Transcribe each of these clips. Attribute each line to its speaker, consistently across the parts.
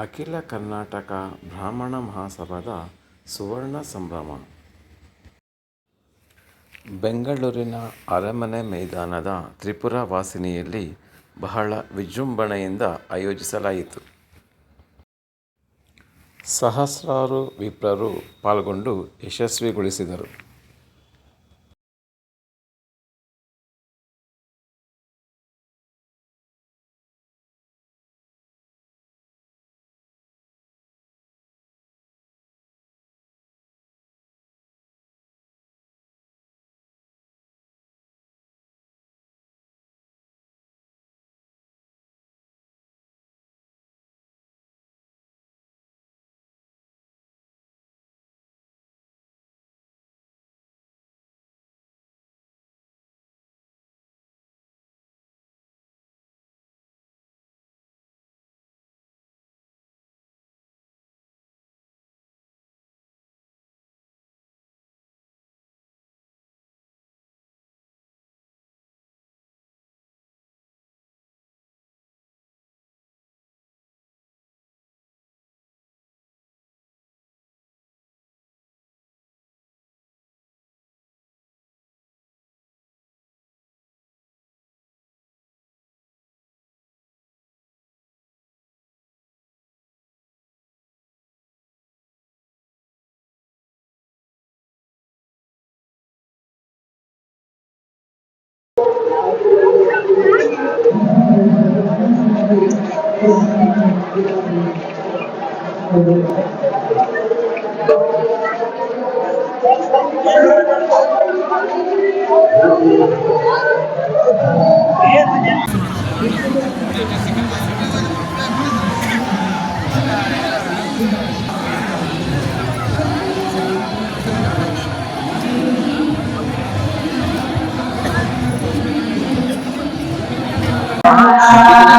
Speaker 1: ಅಖಿಲ ಕರ್ನಾಟಕ ಬ್ರಾಹ್ಮಣ ಮಹಾಸಭಾದ ಸುವರ್ಣ ಸಂಭ್ರಮ. ಬೆಂಗಳೂರಿನ ಅರಮನೆ ಮೈದಾನದ ತ್ರಿಪುರ ವಾಸಿನಿಯಲ್ಲಿ ಬಹಳ ವಿಜೃಂಭಣೆಯಿಂದ ಆಯೋಜಿಸಲಾಯಿತು. ಸಹಸ್ರಾರು ವಿಪ್ರರು ಪಾಲ್ಗೊಂಡು ಯಶಸ್ವಿಗೊಳಿಸಿದರು.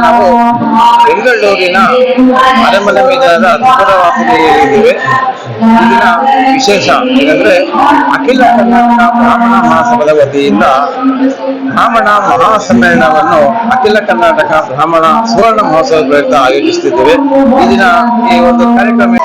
Speaker 2: ನಾವು ಬೆಂಗಳೂರಿನ ಅರಮನೆ ಮೈದಾನದ ತ್ರಿಪುರ ವಾಸಿನಿಯಲ್ಲಿದ್ದೇವೆ. ಇಂದಿನ ವಿಶೇಷ ಏನಂದ್ರೆ ಅಖಿಲ ಕರ್ನಾಟಕ ಬ್ರಾಹ್ಮಣ ಮಹಾಸಭಾದ ವತಿಯಿಂದ ಬ್ರಾಹ್ಮಣ ಮಹಾಸಮ್ಮೇಳನವನ್ನು ಅಖಿಲ ಕರ್ನಾಟಕ ಬ್ರಾಹ್ಮಣ ಸುವರ್ಣ ಮಹೋತ್ಸವ ಪ್ರಯುಕ್ತ ಆಯೋಜಿಸುತ್ತಿದ್ದೇವೆ. ಈ ದಿನ ಈ ಒಂದು ಕಾರ್ಯಕ್ರಮ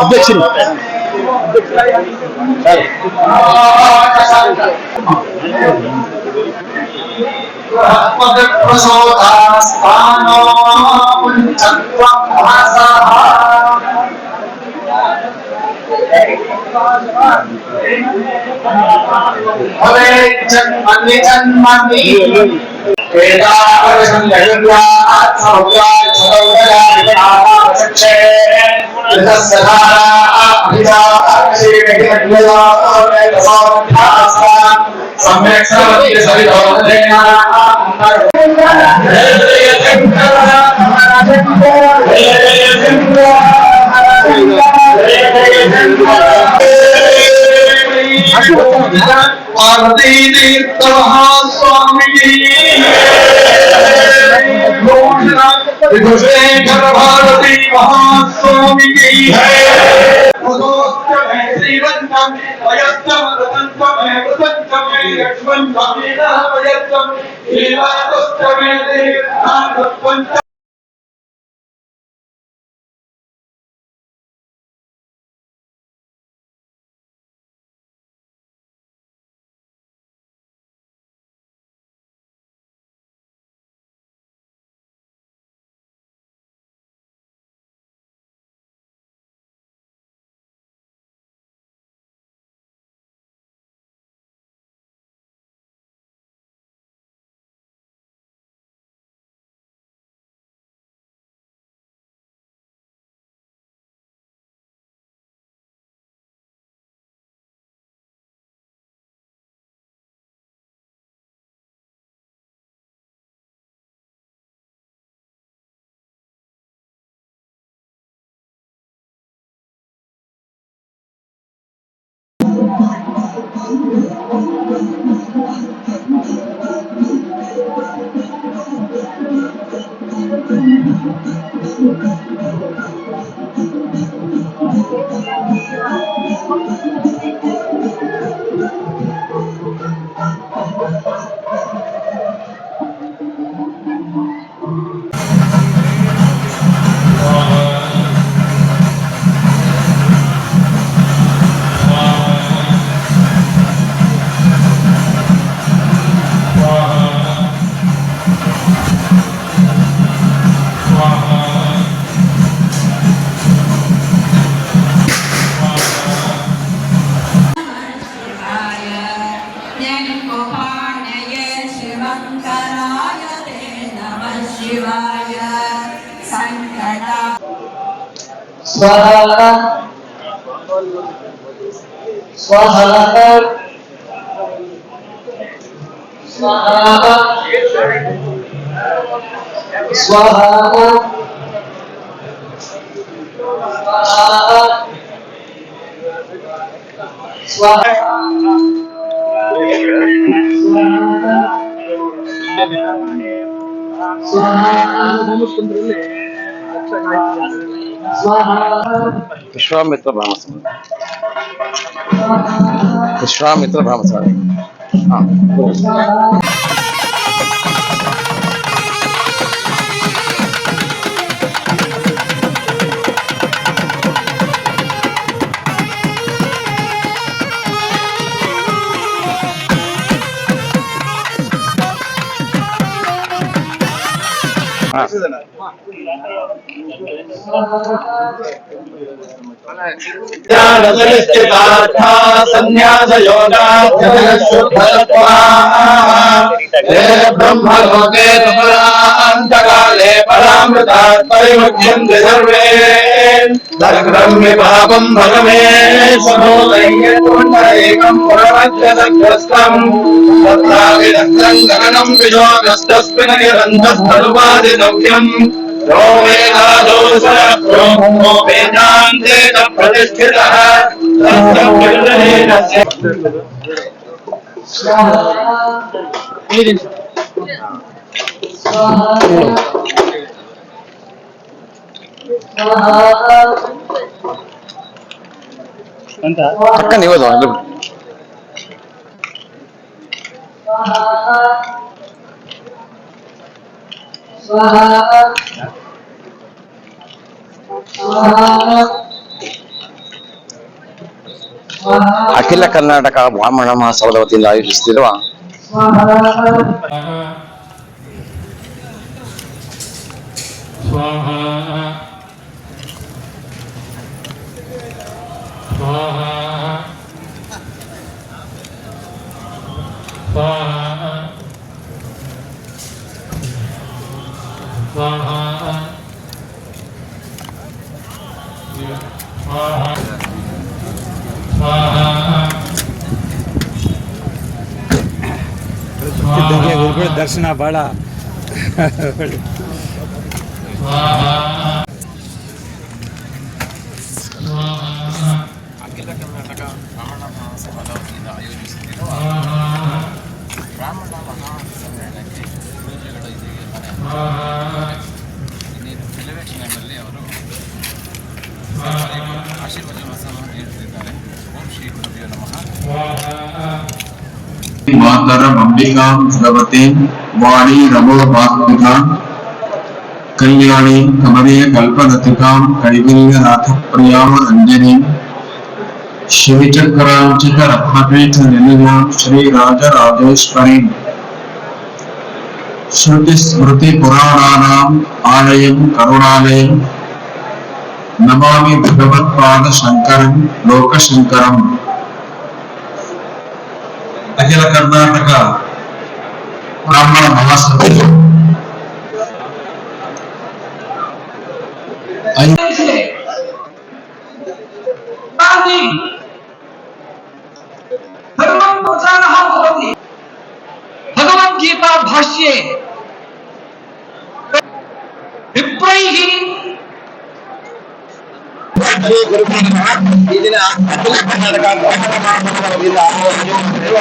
Speaker 2: ಅಧ್ಯಕ್ಷರು
Speaker 3: पार्वती तीर्थ महास्वामी विभूषेखर भारती महास्वामी की है। श्रीरंगम वयस्तम रतंतमे वसंतमे लक्ष्मणमे वयस्तम श्रीवास्तमे देव
Speaker 4: स्वाहा स्वाहा स्वाहा स्वाहा स्वाहा
Speaker 2: ವಿಶ್ವಾಮಿತ್ರ ಬ್ರಹ್ಮಸ್ವಾಮಿ ವಿಶ್ವಾಮಿತ್ರ ಬ್ರಹ್ಮಸ್ವಾಮಿ
Speaker 3: ब्रह्मलोके परामृतात् परिमुच्यन्ते सर्वे दग्धं विपापं भगवेश्वरोदय्यत्पुण्डरीकं पुरमज्जदग्रस्तम् तत्राविदग्धं गगनं विशोकस्तस्मिन् निरन्तस्तनुपादितव्यम् यो वेदादोषो वेदान्ते च प्रतिष्ठितः तस्य
Speaker 2: ಅಕ್ಕ ನೀವು ಅಖಿಲ ಕರ್ನಾಟಕ ಬ್ರಾಹ್ಮಣ ಮಹಾಸಭಾದ ವತಿಯಿಂದ ಆಯೋಜಿಸುತ್ತಿರುವ
Speaker 5: ದರ್ಶನ ಭಾಳ
Speaker 1: ಅಖಿಲ ಕರ್ನಾಟಕ ಬ್ರಾಹ್ಮಣ ಮಹಾಸಭಾದ ವತಿಯಿಂದ ಆಯೋಜಿಸುತ್ತಿರುವ ಬ್ರಾಹ್ಮಣ ಮಹಾಸಮ್ಮೇಳನಕ್ಕೆ ಗುರೂಜಿಗಳು ಇದೀಗ ಇನ್ನೇನು ಕೆಲವೇ ಕ್ಷಣಗಳಲ್ಲಿ ಅವರು ಆಶೀರ್ವಚನವನ್ನು ನೀಡುತ್ತಿದ್ದಾರೆ. ಓಂ ಶ್ರೀ ಗುರುಭ್ಯೋ ನಮಃ.
Speaker 3: मातरम अंबिका भगवती वाणी रमो भास्मिका कल्याणी कमनीय कल्पलतिका कैवल्यनाथ प्रियाम अंजनी शिवचक्रांचित रत्नपीठ निलया श्री राजराजेश्वरी श्रुति स्मृति पुराणानाम आलयं करुणालयं नमामि भगवत्पाद शंकरं लोकशंकरं अखिल कर्नाटक ब्राह्मण महासभा
Speaker 6: भगवद्गीता भाष्ये विप्रैः
Speaker 2: ಈ ದಿನ ಅಖಿಲ ಕರ್ನಾಟಕ ಬ್ರಾಹ್ಮಣ ಮಹಾಸಭಾದ ವತಿಯಿಂದ ಆಯೋಜಿಸುತ್ತಿರುವ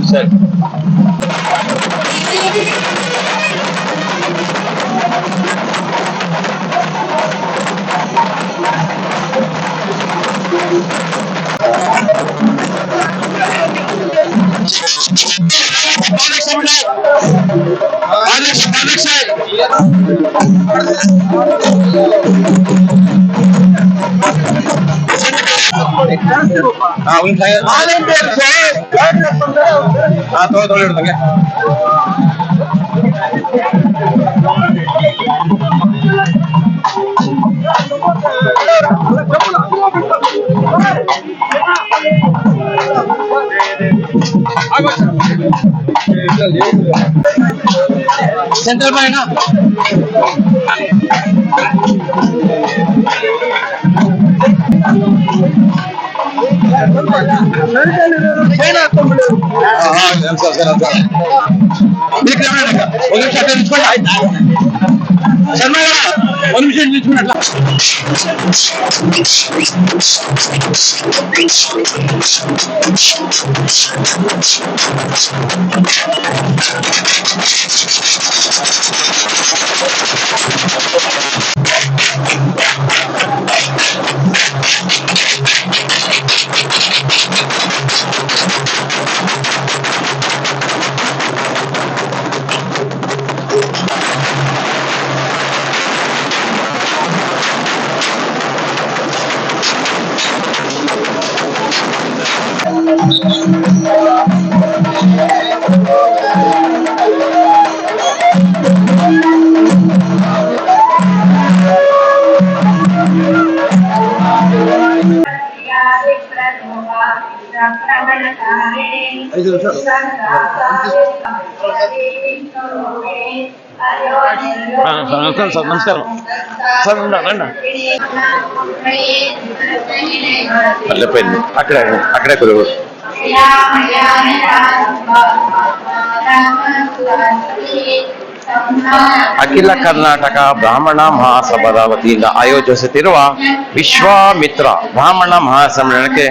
Speaker 2: ಸರಿ ತೊಗೊಳ್ಳಿಡ್ದಂಗೆ ಸೆಂಟ್ರಲ್ ಬಾಯ್ನ ಒಂದು ನಿಮಿಷ ನಿಂತ್ಕೊಂಡ ನಮಸ್ಕಾರ ಸರ್ ರಂಡ ಅಲ್ಲಪ್ಪ ಆ ಕಡೆ ಕೊಡು ಅಖಿಲ ಕರ್ನಾಟಕ ಬ್ರಾಹ್ಮಣ ಮಹಾಸಭಾದ ವತಿಯಿಂದ ಆಯೋಜಿಸುತ್ತಿರುವ ವಿಶ್ವಾಮಿತ್ರ ಬ್ರಾಹ್ಮಣ ಮಹಾಸಮ್ಮೇಳನಕ್ಕೆ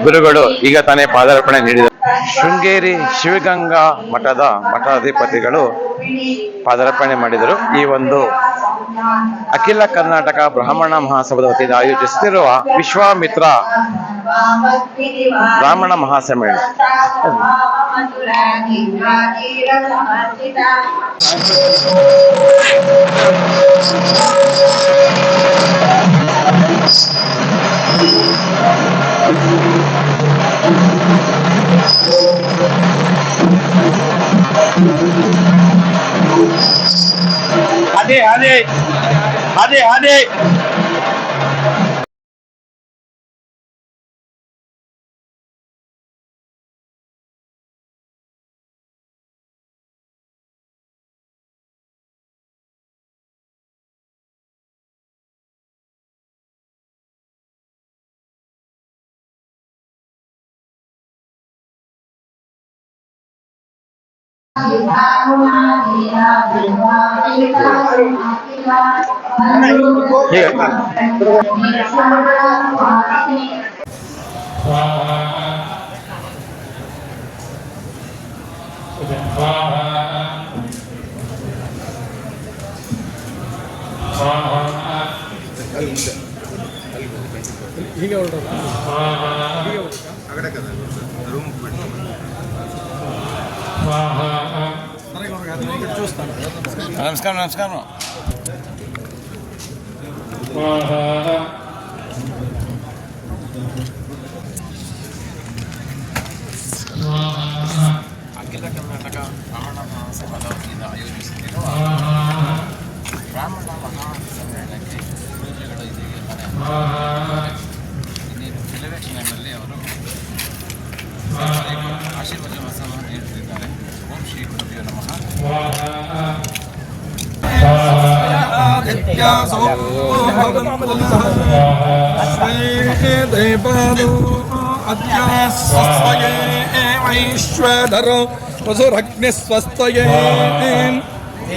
Speaker 2: ಗುರುಗಳು ಈಗ ತಾನೇ ಪಾದಾರ್ಪಣೆ ನೀಡಿದರು. ಶೃಂಗೇರಿ ಶಿವಗಂಗಾ ಮಠದ ಮಠಾಧಿಪತಿಗಳು ಪಾದಾರ್ಪಣೆ ಮಾಡಿದರು. ಈ ಒಂದು ಅಖಿಲ ಕರ್ನಾಟಕ ಬ್ರಾಹ್ಮಣ ಮಹಾಸಭಾದ ವತಿಯಿಂದ ಆಯೋಜಿಸುತ್ತಿರುವ ವಿಶ್ವಾಮಿತ್ರ ಬ್ರಾಹ್ಮಣ ಮಹಾಸಮ್ಮೇಳನ ಅದೇ ಅದೇ ಅದೇ ಅದೇ నమస్కారం నమస్కారం ಅಖಿಲ ಕರ್ನಾಟಕ ಬ್ರಾಹ್ಮಣ ಮಹಾಸಭಾದ ವತಿಯಿಂದ ಆಯೋಜಿಸುತ್ತಿರುವ ಬ್ರಾಹ್ಮಣ ಮಹಾಸಮ್ಮೇಳನಕ್ಕೆ ಗುರೂಜಿಗಳು ಇದೀಗ ಇನ್ನೇನು ಕೆಲವೇ ಕ್ಷಣಗಳಲ್ಲಿ ಅವರು ಆಶೀರ್ವಚನವನ್ನು ನೀಡುತ್ತಿದ್ದಾರೆ. ಓಂ ಶ್ರೀ ಗುರುಭ್ಯೋ ನಮಃ.
Speaker 3: ಐಶ್ವರೋ ವಸುರಗ್ನಿ ಸ್ವಸ್ತಯೇ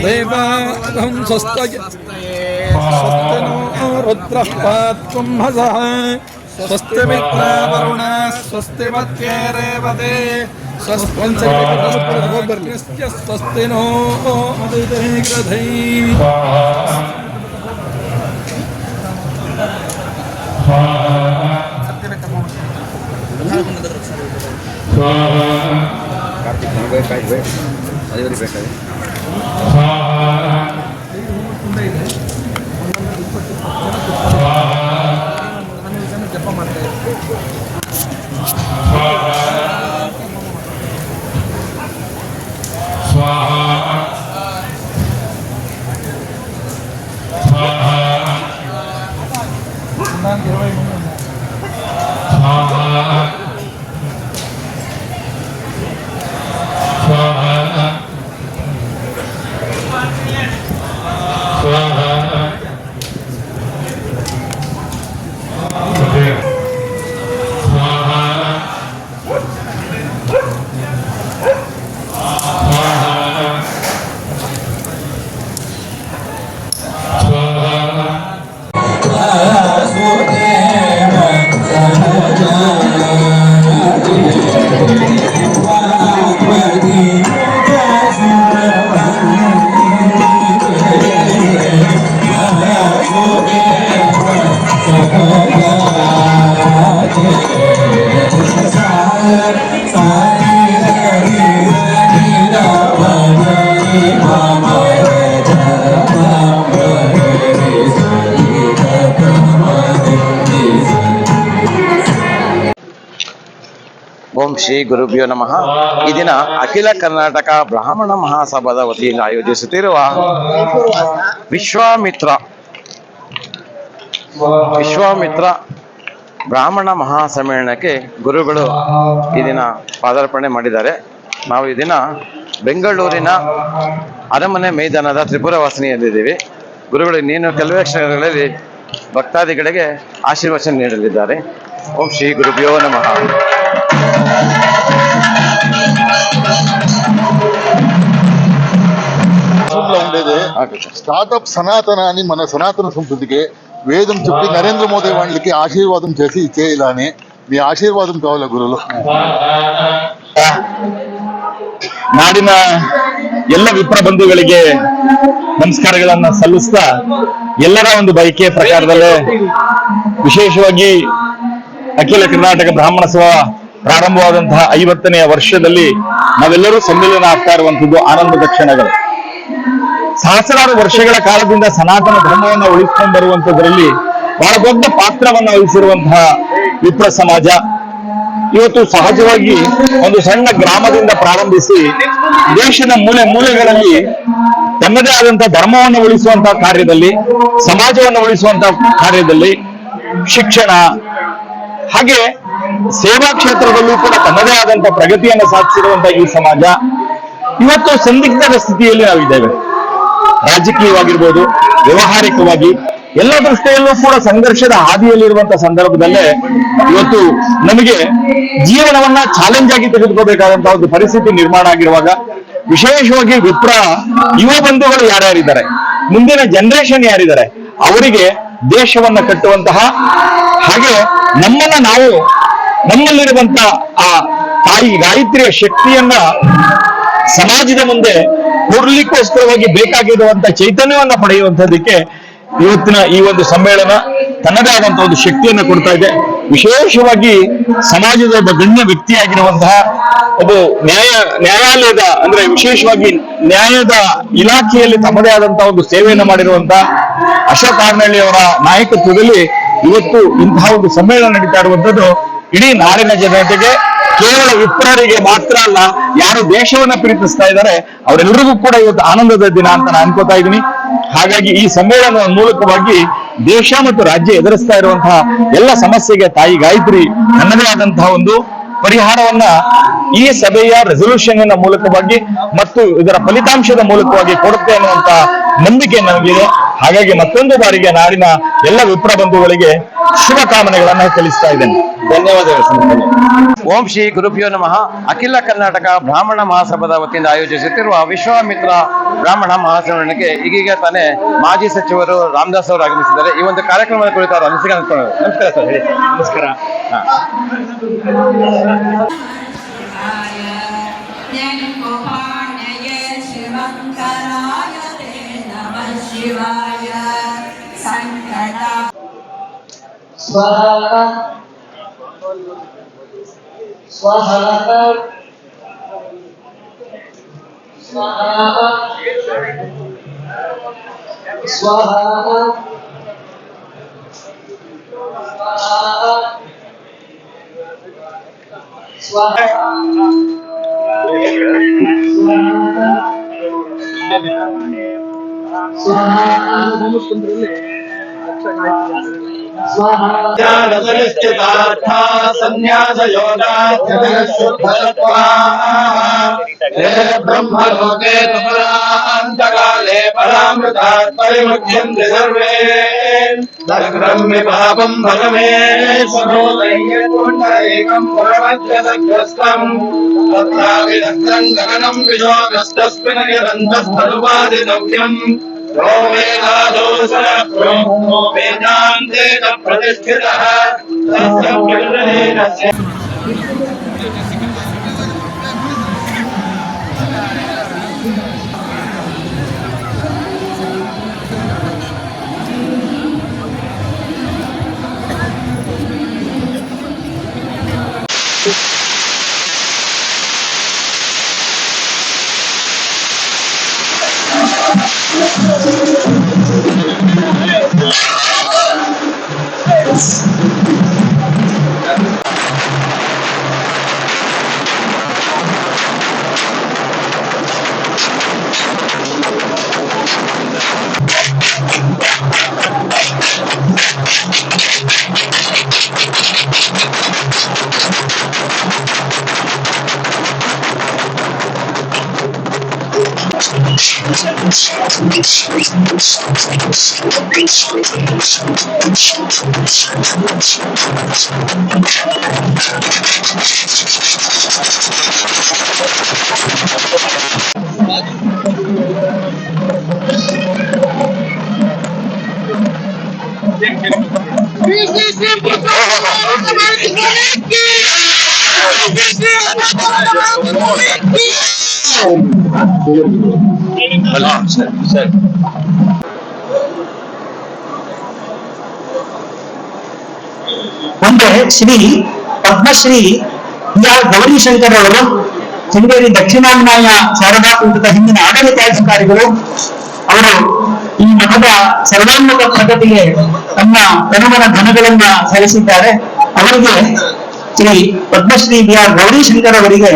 Speaker 5: देवाहं स्वस्तये स्वस्ति नो रुद्रः पात्कुम्भसः स्वस्ति मित्रावरुणः स्वस्ति मत्ये रेवते स्वस्ति नो ಜಪ ಮಾಡ್ತಾ
Speaker 2: ಓಂ ಶ್ರೀ ಗುರುಭ್ಯೋ ನಮಃ. ಈ ದಿನ ಅಖಿಲ ಕರ್ನಾಟಕ ಬ್ರಾಹ್ಮಣ ಮಹಾಸಭಾದ ವತಿಯಿಂದ ಆಯೋಜಿಸುತ್ತಿರುವ ವಿಶ್ವಾಮಿತ್ರ ಬ್ರಾಹ್ಮಣ ಮಹಾಸಮ್ಮೇಳನಕ್ಕೆ ಗುರುಗಳು ಈ ದಿನ ಪಾದಾರ್ಪಣೆ ಮಾಡಿದ್ದಾರೆ. ನಾವು ಈ ದಿನ ಬೆಂಗಳೂರಿನ ಅರಮನೆ ಮೈದಾನದ ತ್ರಿಪುರ ವಾಸಿನಿಯಲ್ಲಿದ್ದೀವಿ. ಗುರುಗಳು ಇನ್ನೇನು ಕೆಲವೇ ಕ್ಷಣಗಳಲ್ಲಿ ಭಕ್ತಾದಿಗಳಿಗೆ ಆಶೀರ್ವಚನ ನೀಡಲಿದ್ದಾರೆ. ಓಂ ಶ್ರೀ ಗುರುಭ್ಯೋ ನಮಃ.
Speaker 7: ఉండేది స్టార్టప్ సనాతన అని మన సనాతన సంస్కృతికి వేదం చెప్పి నరేంద్ర మోదీ వాళ్ళకి ఆశీర్వాదం చేసి ఇచ్చేయాలని మీ ఆశీర్వాదం కావాలా గురువులు.
Speaker 8: ನಾಡಿನ ಎಲ್ಲ ವಿಪ್ರ ಬಂಧುಗಳಿಗೆ ನಮಸ್ಕಾರಗಳನ್ನ ಸಲ್ಲಿಸ್ತಾ, ಎಲ್ಲರ ಒಂದು ಬಯಕೆಯ ಪ್ರಕಾರದಲ್ಲೇ ವಿಶೇಷವಾಗಿ ಅಖಿಲ ಕರ್ನಾಟಕ ಬ್ರಾಹ್ಮಣ ಸಭಾ ಪ್ರಾರಂಭವಾದಂತಹ 50ನೇ ವರ್ಷದಲ್ಲಿ ನಾವೆಲ್ಲರೂ ಸಮ್ಮಿಲನ ಆಗ್ತಾ ಇರುವಂತದ್ದು ಆನಂದದ ಕ್ಷಣಗಳು. ಸಹಸ್ರಾರು ವರ್ಷಗಳ ಕಾಲದಿಂದ ಸನಾತನ ಧರ್ಮವನ್ನು ಉಳಿಸಿಕೊಂಡು ಬರುವಂತದ್ರಲ್ಲಿ ಬಹಳ ದೊಡ್ಡ ಪಾತ್ರವನ್ನು ವಹಿಸಿರುವಂತಹ ವಿಪ್ರ ಸಮಾಜ ಇವತ್ತು ಸಹಜವಾಗಿ ಒಂದು ಸಣ್ಣ ಗ್ರಾಮದಿಂದ ಪ್ರಾರಂಭಿಸಿ ದೇಶದ ಮೂಲೆ ಮೂಲೆಗಳಲ್ಲಿ ತನ್ನದೇ ಆದಂತಹ ಧರ್ಮವನ್ನು ಉಳಿಸುವಂತಹ ಕಾರ್ಯದಲ್ಲಿ, ಸಮಾಜವನ್ನು ಉಳಿಸುವಂತಹ ಕಾರ್ಯದಲ್ಲಿ, ಶಿಕ್ಷಣ ಹಾಗೆ ಸೇವಾ ಕ್ಷೇತ್ರದಲ್ಲೂ ಕೂಡ ತನ್ನದೇ ಆದಂತಹ ಪ್ರಗತಿಯನ್ನು ಸಾಧಿಸಿರುವಂತಹ ಈ ಸಮಾಜ ಇವತ್ತು ಸಂದಿಗ್ಧದ ಸ್ಥಿತಿಯಲ್ಲಿ ನಾವಿದ್ದೇವೆ. ರಾಜಕೀಯವಾಗಿರ್ಬೋದು, ವ್ಯವಹಾರಿಕವಾಗಿ ಎಲ್ಲ ದೃಷ್ಟಿಯಲ್ಲೂ ಕೂಡ ಸಂಘರ್ಷದ ಹಾದಿಯಲ್ಲಿರುವಂತಹ ಸಂದರ್ಭದಲ್ಲೇ ಇವತ್ತು ನಮಗೆ ಜೀವನವನ್ನ ಚಾಲೆಂಜ್ ಆಗಿ ತೆಗೆದುಕೋಬೇಕಾದಂತಹ ಒಂದು ಪರಿಸ್ಥಿತಿ ನಿರ್ಮಾಣ ಆಗಿರುವಾಗ, ವಿಶೇಷವಾಗಿ ವಿಪ್ರ ಯುವ ಬಂಧುಗಳು ಯಾರ್ಯಾರಿದ್ದಾರೆ, ಮುಂದಿನ ಜನರೇಷನ್ ಯಾರಿದ್ದಾರೆ, ಅವರಿಗೆ ದೇಶವನ್ನ ಕಟ್ಟುವಂತಹ ಹಾಗೆ ನಾವು ನಮ್ಮಲ್ಲಿರುವಂತಹ ಆ ತಾಯಿ ಗಾಯತ್ರಿಯ ಶಕ್ತಿಯನ್ನ ಸಮಾಜದ ಮುಂದೆ ಕೊಡ್ಲಿಕ್ಕೋಸ್ಕರವಾಗಿ ಬೇಕಾಗಿರುವಂತಹ ಚೈತನ್ಯವನ್ನ ಪಡೆಯುವಂತದಕ್ಕೆ ಇವತ್ತಿನ ಈ ಒಂದು ಸಮ್ಮೇಳನ ತನ್ನದೇ ಆದಂತಹ ಒಂದು ಶಕ್ತಿಯನ್ನು ಕೊಡ್ತಾ ಇದೆ. ವಿಶೇಷವಾಗಿ ಸಮಾಜದ ಒಬ್ಬ ಗಣ್ಯ ವ್ಯಕ್ತಿಯಾಗಿರುವಂತಹ ಒಬ್ಬ ನ್ಯಾಯಾಲಯದ ಅಂದ್ರೆ ವಿಶೇಷವಾಗಿ ನ್ಯಾಯದ ಇಲಾಖೆಯಲ್ಲಿ ತಮ್ಮದೇ ಆದಂತಹ ಒಂದು ಸೇವೆಯನ್ನು ಮಾಡಿರುವಂತಹ ಅಶೋಕ್ ಆರ್ನಳ್ಳಿ ಅವರ ನಾಯಕತ್ವದಲ್ಲಿ ಇವತ್ತು ಇಂತಹ ಒಂದು ಸಮ್ಮೇಳನ ನಡೀತಾ ಇರುವಂತದ್ದು ಇಡೀ ನಾಡಿನ ಜನತೆಗೆ, ಕೇವಲ ವಿಪ್ರರಿಗೆ ಮಾತ್ರ ಅಲ್ಲ, ಯಾರು ದೇಶವನ್ನ ಪ್ರೀತಿಸ್ತಾ ಇದ್ದಾರೆ ಅವರೆಲ್ಲರಿಗೂ ಕೂಡ ಇವತ್ತು ಆನಂದದ ದಿನ ಅಂತ ನಾನು ಅನ್ಕೋತಾ ಇದ್ದೀನಿ. ಹಾಗಾಗಿ ಈ ಸಮ್ಮೇಳನದ ಮೂಲಕವಾಗಿ ದೇಶ ಮತ್ತು ರಾಜ್ಯ ಎದುರಿಸ್ತಾ ಇರುವಂತಹ ಎಲ್ಲ ಸಮಸ್ಯೆಗೆ ತಾಯಿ ಗಾಯತ್ರಿ ತನ್ನದೇ ಆದಂತಹ ಒಂದು ಪರಿಹಾರವನ್ನ ಈ ಸಭೆಯ ರೆಸಲ್ಯೂಷನ್ ಮೂಲಕವಾಗಿ ಮತ್ತು ಇದರ ಫಲಿತಾಂಶದ ಮೂಲಕವಾಗಿ ಕೊಡುತ್ತೆ ಅನ್ನುವಂತ ನಂಬಿಕೆ ನಮಗಿದೆ. ಹಾಗಾಗಿ ಮತ್ತೊಂದು ಬಾರಿಗೆ ನಾಡಿನ ಎಲ್ಲ ವಿಪ್ರ ಬಂಧುಗಳಿಗೆ ಶುಭ ಕಾಮನೆಗಳನ್ನ ತಿಳಿಸ್ತಾ ಇದ್ದೇನೆ. ಧನ್ಯವಾದಗಳು ಸ್ವಾಮಿ.
Speaker 2: ಓಂ ಶ್ರೀ ಗುರುಭ್ಯೋ ನಮಃ. ಅಖಿಲ ಕರ್ನಾಟಕ ಬ್ರಾಹ್ಮಣ ಮಹಾಸಭಾದ ವತಿಯಿಂದ ಆಯೋಜಿಸುತ್ತಿರುವ ವಿಶ್ವಾಮಿತ್ರ ಬ್ರಾಹ್ಮಣ ಮಹಾಸಭೆಗೆ ಈಗೀಗ ತಾನೇ ಮಾಜಿ ಸಚಿವರು ರಾಮದಾಸ್ ಅವರು ಆಗಮಿಸಿದ್ದಾರೆ. ಈ ಒಂದು ಕಾರ್ಯಕ್ರಮದ ಕುರಿತು ಅವರ ಅನಿಸಿಕೆ ಹಂಚಿಕೊಳ್ಳೋಣ. ನಮಸ್ಕಾರ ಸರ್. ಹೇಳಿ.
Speaker 8: ನಮಸ್ಕಾರ.
Speaker 4: स्वाहा स्वाहा स्वाहा स्वाहा
Speaker 3: ब्रह्मलोके तुमरान्तकाले परामृतात् परिमुच्यन्ते सर्वे तद्ब्रह्मि पापं भगमे स्वभूतैकम् पुरमध्यसग्रस्तम् तत्राविदग्रम् गगनम् विशोकस्तस्मिन् यदन्तस्थनुपादितव्यम् यो वेदादोसरो वेदान्ते च प्रतिष्ठितः तस्य प्रकृतेनस्य
Speaker 9: ಮುಂದೆ ಶ್ರೀ ಪದ್ಮಶ್ರೀ ಆರ್ ಗೌರಿಶಂಕರ್ ಅವರು ಶೃಂಗೇರಿ ದಕ್ಷಿಣಾನ್ಯಾಯ ಶಾರದಾ ಪೀಠದ ಹಿಂದಿನ ಆಡಳಿತಾಧಿಕಾರಿಗಳು. ಅವರು ಈ ಮಠದ ಸರ್ವಾತ್ಮಕ ಪ್ರಗತಿಗೆ ತಮ್ಮ ತನುಮನ ಧನಗಳನ್ನ ಸಲ್ಲಿಸಿದ್ದಾರೆ. ಅವರಿಗೆ ಶ್ರೀ ಪದ್ಮಶ್ರೀ ಬಿ ಆರ್ ಗೌರಿಶಂಕರ್ ಅವರಿಗೆ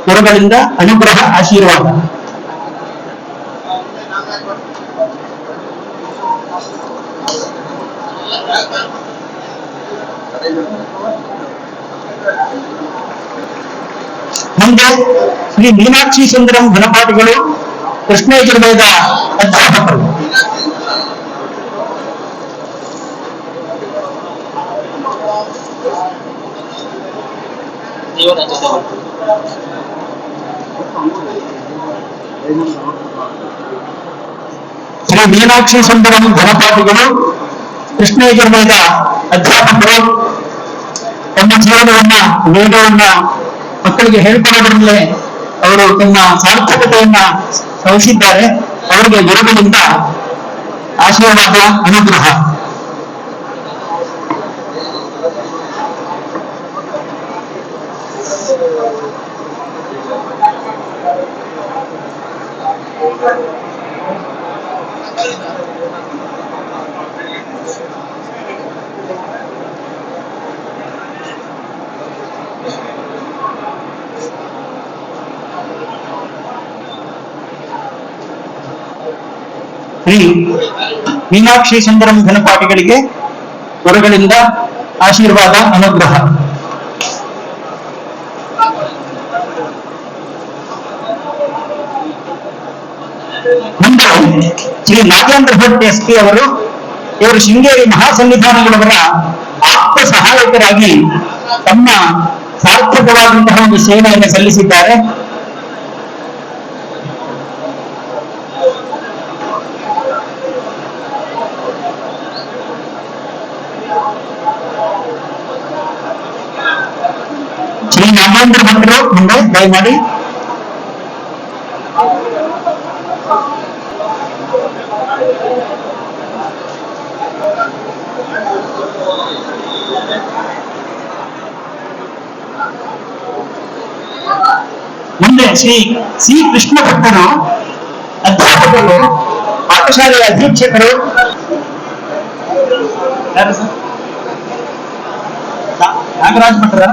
Speaker 9: ಗುರುಗಳಿಂದ ಅನುಗ್ರಹ ಆಶೀರ್ವಾದ. ಮುಂದೆ ಶ್ರೀ ಮೀನಾಕ್ಷಿ ಸುಂದರಂ ಘನಪಾಠಿಗಳು, ಕೃಷ್ಣ ಯಜುರ್ವೇದ ಅಧ್ಯಾಪಕರು. ಶ್ರೀ ಮೀನಾಕ್ಷಿ ಸುಂದರಂ ಘನಪಾಠಿಗಳು, ಕೃಷ್ಣ ಯಜುರ್ವೇದ ಅಧ್ಯಾಪಕರು. ತಮ್ಮ ಜೀವನವನ್ನ ವೇದವನ್ನ ಮಕ್ಕಳಿಗೆ ಹೇಳ್ಕೊಡೋದ್ರಲ್ಲೇ ಅವರು ತಮ್ಮ ಸಾರ್ಥಕತೆಯನ್ನ ಸವಿಸಿದ್ದಾರೆ. ಅವರಿಗೆ ಗುರುಗಳಿಂದ ಆಶೀರ್ವಾದ, ಅನುಗ್ರಹ. ಶ್ರೀ ಮೀನಾಕ್ಷಿ ಸುಂದರಂ ಘನಪಾಠಿಗಳಿಗೆ ಗುರುಗಳಿಂದ ಆಶೀರ್ವಾದ, ಅನುಗ್ರಹ. ಮುಂದೆ ಶ್ರೀ ನಾಗೇಂದ್ರ ಭಟ್ ಎಸ್ಪಿ ಅವರು, ಇವರು ಶೃಂಗೇರಿ ಮಹಾಸನ್ನಿಧಾನಗಳವರ ಆಪ್ತ ಸಹಾಯಕರಾಗಿ ತಮ್ಮ ಸಾರ್ಥಕವಾದಂತಹ ಒಂದು ಸೇವೆಯನ್ನು ಸಲ್ಲಿಸಿದ್ದಾರೆ. ಶ್ರೀ ನಾಗೇಂದ್ರ ಭಟ್ರು ಮುಂದೆ ದಯಮಾಡಿ. ಮುಂದೆ ಶ್ರೀ ಸಿ ಕೃಷ್ಣ ಭಟ್ಟರು, ಅಧ್ಯಾಪಕರು, ಪಾಠಶಾಲೆಯ ಅಧೀಕ್ಷಕರು. ಯಾರು ಸರ್? ನಾಗರಾಜ್ ಭಟ್ರ.